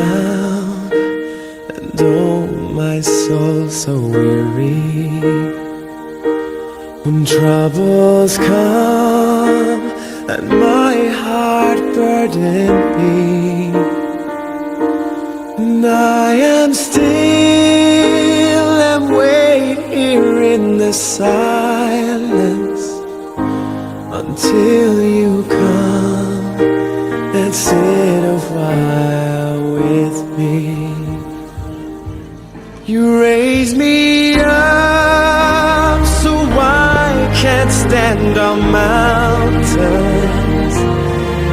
down, and oh, my soul so weary. When troubles come and my heart burden me, and I am still and wait here in the silence until you come and sit a while with me. You raise me up so I can't stand on mountains.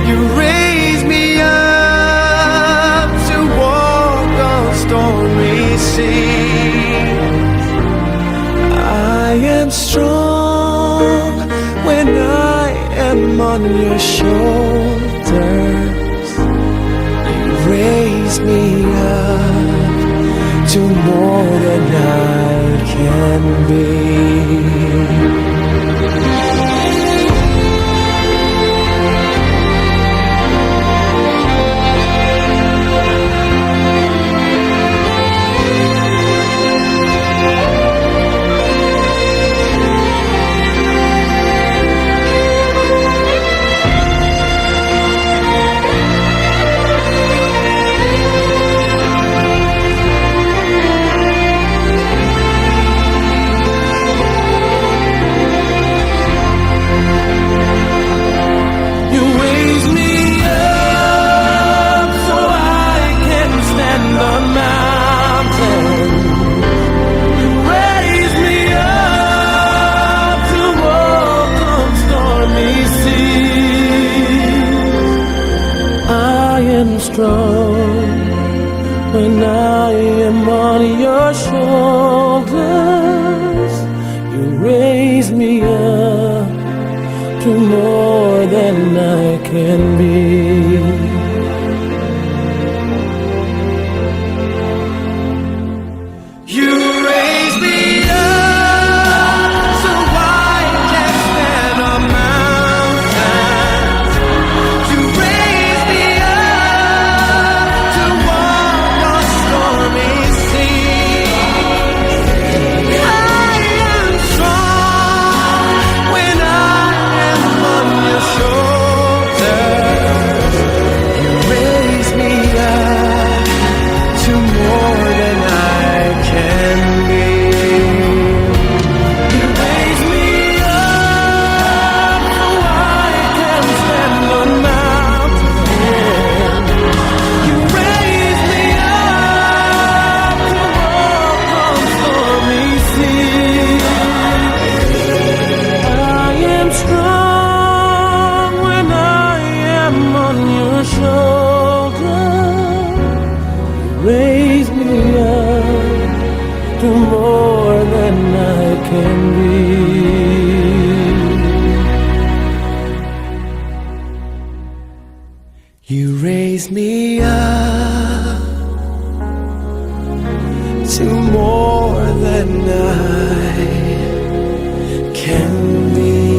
You raise me up to walk on stormy seas. I am strong when I am on your shoulders. You raise me up to more than I can be. Strong when I am on your shoulders. You raise me up to more than I can be. You raise me up so I can stand on mountains. You raise me raise me up to more than I can be. You raise me up to more than I can be.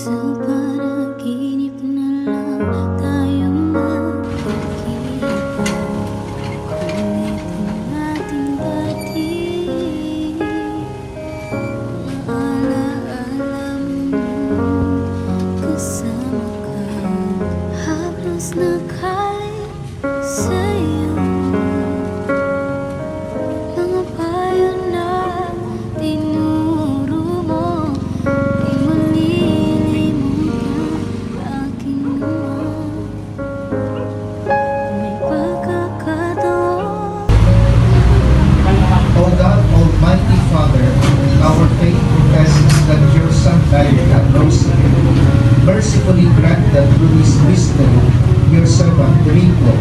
Sa panaginip na lang tayong magkikita. Kulit ang ating dati. Maalaala mo kasama ka. Haplos nakalit sa'yo. Mga payo na tinuro mo, di malilimutan aking naman. May pagkakataon. O God, Almighty Father, our faith professes that your Son died and rose again. Mercifully grant that through his mystery, your servant Rico,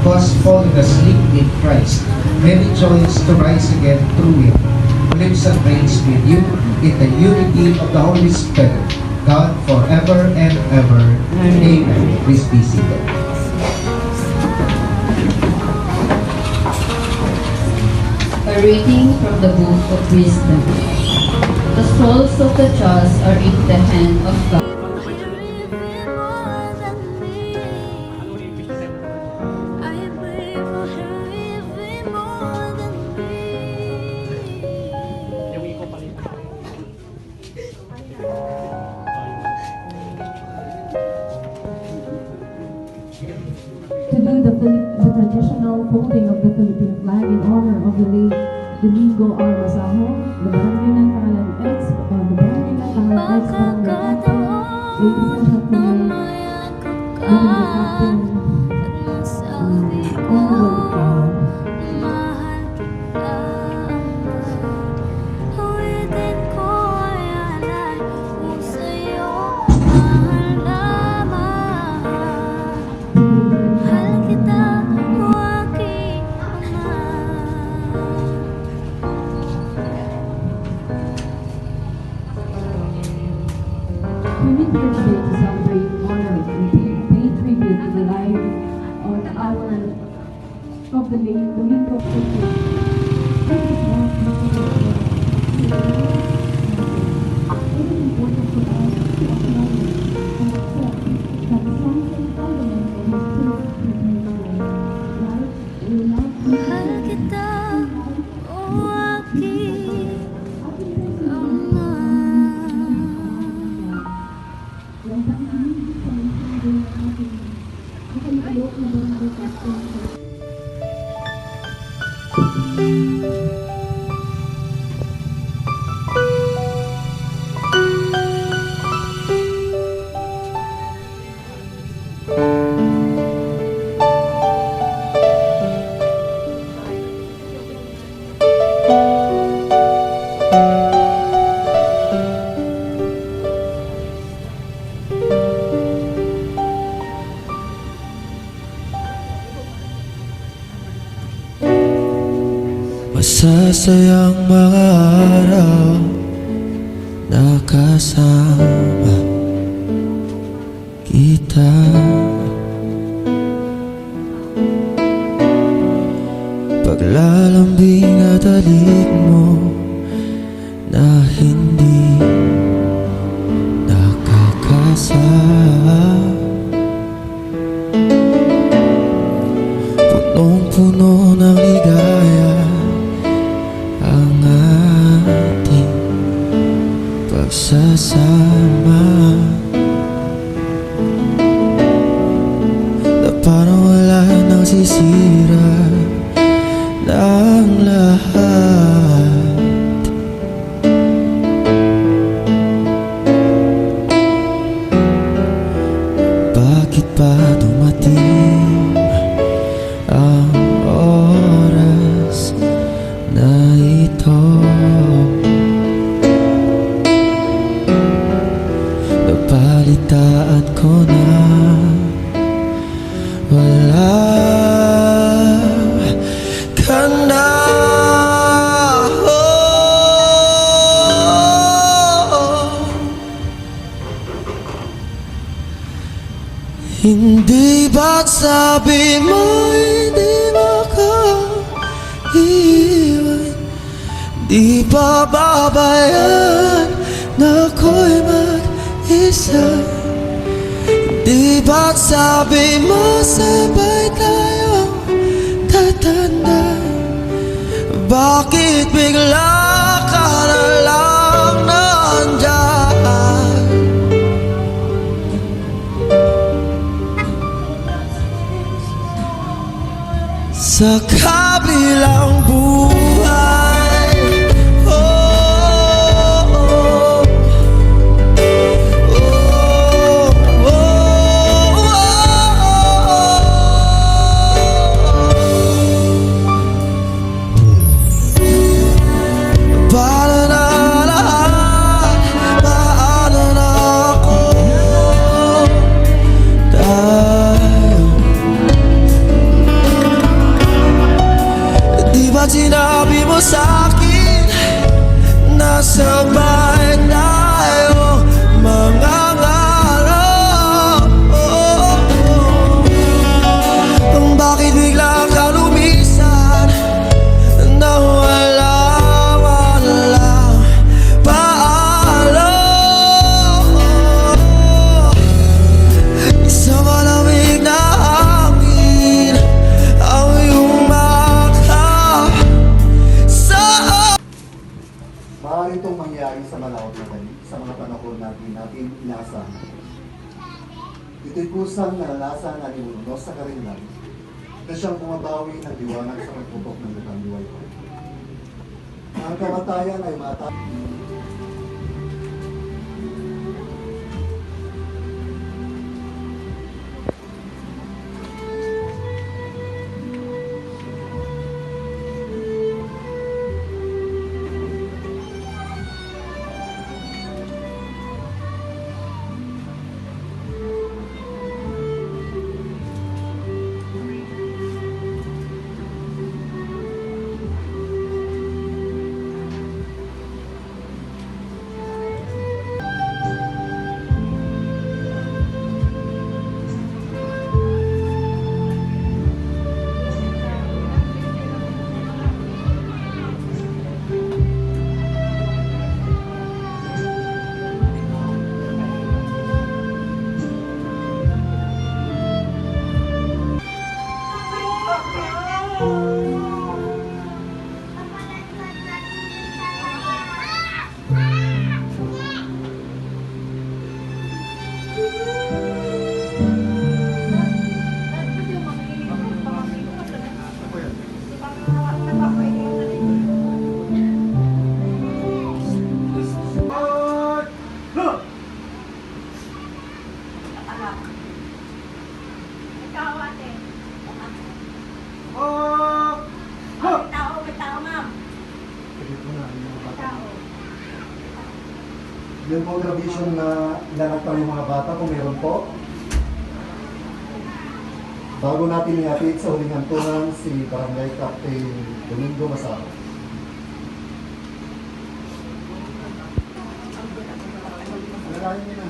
who has fallen asleep in Christ, may rejoice to rise again through him, who lives and reigns with you in the unity of the Holy Spirit, God forever and ever. Amen. Please be seated. A reading from the Book of Wisdom. The souls of the just are in the hand of God. To do the traditional folding of the Philippine flag in honor of the late Domingo R. Masaho, the barangay ng Pangalan X, the barangay ng Pangalan X, barangay captain, ladies and gentlemen, barangay captain, Onward Flower. Mahal kita, awitin ko ay alay ko sa'yo. Mahal na mahal, mahal kita, o aking ama. We meet here today to celebrate, honor, and pay tribute to the life of the late Domingo Mahal kita, o aking ama. Masasayang mga araw na kasama kita. Paglalambing at halik mo na hindi nakakasama. Punong-puno ng ligaya ang ating pagsasama, na parang wala nang sisira ng lahat. Bakit pa dumating ang oras na ito? Napalitaan ko na wala ka na. Hindi ba't sabi mo hindi makaiwan? Di ba babayaan na ako'y mag-isa? sabi mo sabay tayo tatanda? Bakit bigla ka na lang nandyan? Sa kabilang buhay, oh, oh, oh. Paano na lahat? Paano na ako? Tayo, di ba sinabi mo sa'kin na sabay tayo mangangarap? Bakit bigla ka lumisan na walang paalam? Isang malamig na hangin ang iyong makap sa Maaari itong mangyari sa malawak na dali sa mga panahon natin inaasahan. Ito'y kusang naranasan na ninunos sa karinlan na siyang bumabawi ng liwanag sa pagputok ng lutang liway ko. Ang kamatayan ay yun po tradisyon na ilanap ng mga bata kung meron po. Bago natin ihatid sa huling hantungan si Barangay Captain Domingo Masaro. Alalahin niyo na.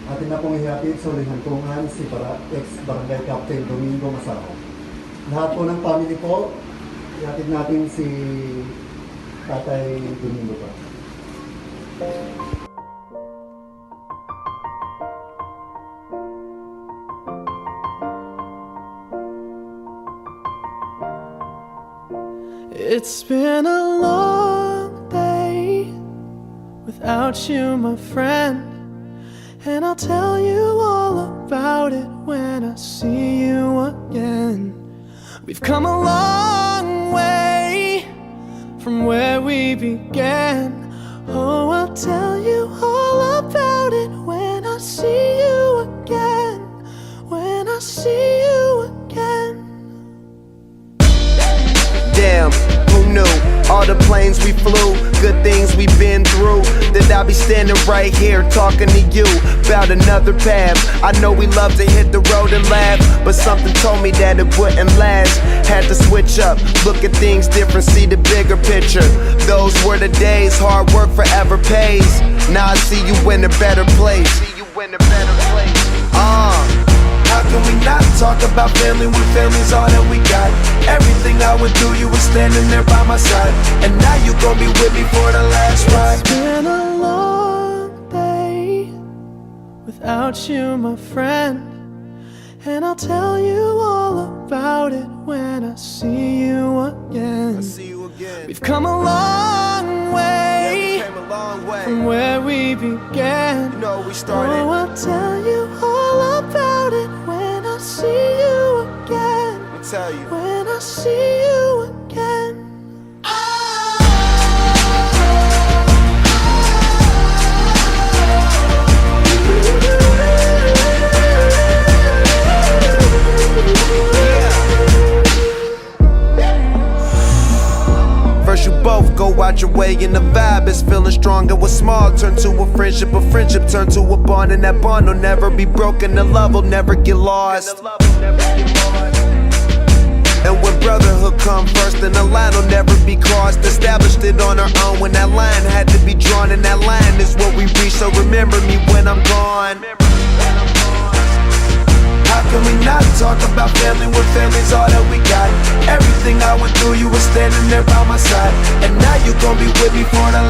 Atin na pong ihatid sa huling hantungan si ex-Barangay Captain Domingo Masaro. Lahat po ng family po, ihatid natin si Tatay Domingo pa. It's been a long day without you, my friend. And I'll tell you all about it when I see you again. We've come a long way from where we began. Oh, I'll tell you all about it when I see you again. When I see you again. Damn, who knew? all the planes we flew, good things we've been through, that I'll be standing right here talking to you about another path. I know we love to hit the road and laugh, but something told me that it wouldn't last. Had to switch up, look at things different, see the bigger picture. Those were the days, hard work forever pays. Now I see you in a better place. How can we not talk about family when family's all that we got? Everything I went through, you were standing there by my side, and now you gon' be with me for the last ride. It's been a long day without you, my friend, and I'll tell you all about it when I see you again. We've come a long way, from where we began. You know we started. Oh, I'll tell you all about it when I see you again. Let me tell you. When I see you again. First you both go out your way and the vibe is feeling strong, and what's small turn to a friendship turn to a bond, and that bond will never be broken, the love will never get lost. And when brotherhood come first, then the line will never be crossed. Established it on our own when that line had to be drawn, and that line is what we reach, so remember me when I'm gone. How can we not talk about family when family's all that we got? Everything I went through, you were standing there by my side, and now you gon' be with me for the